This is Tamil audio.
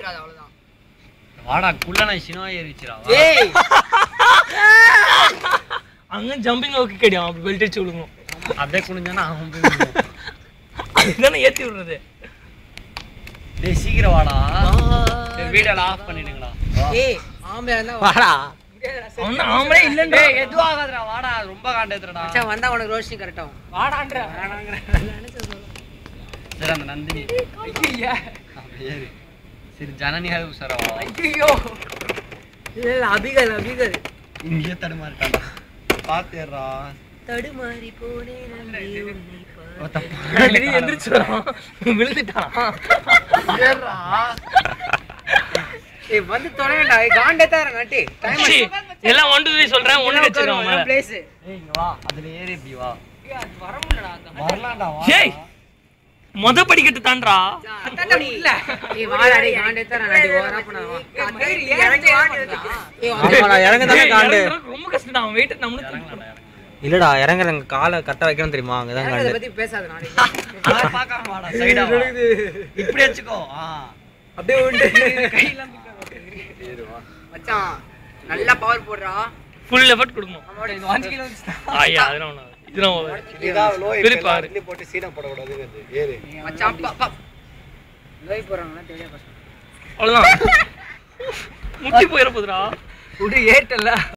விட்டுறாத அவ்வளவுதான். வாடா குள்ளன சினோ ஏறிச்சுடா. ஏய் அங்க ஜம்பிங் ஓகே கடியா பெல்ட் அடிச்சு விடுங்க. அப்படியே குனிஞ்சானா அவன் போய் விடுவான். அதுதானே ஏத்தி விடுறது. டேய் சீக்கிரம் வாடா. சரி வீடியோ ஆஃப் பண்ணிடுங்கடா. ஏய் ஆம்பளை இருந்தா வாடா அவன் ஆம்பளே இல்லன்னு. டேய் எதுவும் ஆகாதுடா வாடா ரொம்ப காண்டேத்துறடா. மச்சான் வந்தா உனக்கு ரோஷினி கரெக்ட் ஆகும். வாடான்ற. சரி அந்த நந்தினி. ஐயா ஏறு. சரி ஜனனியாவது உசரவா. ஐயோ இல்ல அபிகல் இங்கே தடுமாறிட்டான்டா. பாத்தேறா. தடுமாறி போனே நம்பி உன்னை டேய் எந்திரச்சு வரான். விழுந்துட்டான். ஏறா. ஏய் வந்து தொலைடா காண்டே தார நட்டி டைம் எல்லாம் 1 2 3 சொல்றேன். 1 வெச்சிரோம் மேல. பிளேஸ் ஏய் இங்க வா. அதுல ஏறி இப்படி வா. அது வர முடியலடா அந்த வரலாம்டா வா. ஏய் மொத படிக்கட்டு தான்டா. அத்தட்ட இல்ல ஏய் வாடா டேய் காண்டே தார நட்டி ஓவரா பண்ணவா இறங்கி வாடா ஏய் ஆமாடா இறங்க தானே காண்டு. ரொம்ப கஷ்டம்டா. அவன் வெயிட் நம்மளுக்கு இல்லடா இறங்குறங்க காலை கட்ட வைக்கணும் தெரியுமா அங்கதான் அத காண்டு. பத்தி பேசாத நானே அத பார்க்காம வாடா சைடா வா. இப்படி வெச்சுக்கோ. அப்படியே உண்டு கையில ஏறு வா. மச்சான் நல்லா பவர் போடுறா. ஃபுல் எஃபர்ட் கொடுக்கணும். நம்மளோட இது 5 கிலோ வந்துச்சு. ஐயா அதெல்லாம் ஒண்ணு. இதெல்லாம் இதா லோ பிரிப்பாரு. இப்படி போட்டு சீனா போட கூடாது. ஏறு. மச்சான் பா லோய் போறாங்களா தெரிய பசங்க. அவ்வளவுதான். முட்டி போயிர போதுடா. உடு ஏட்டல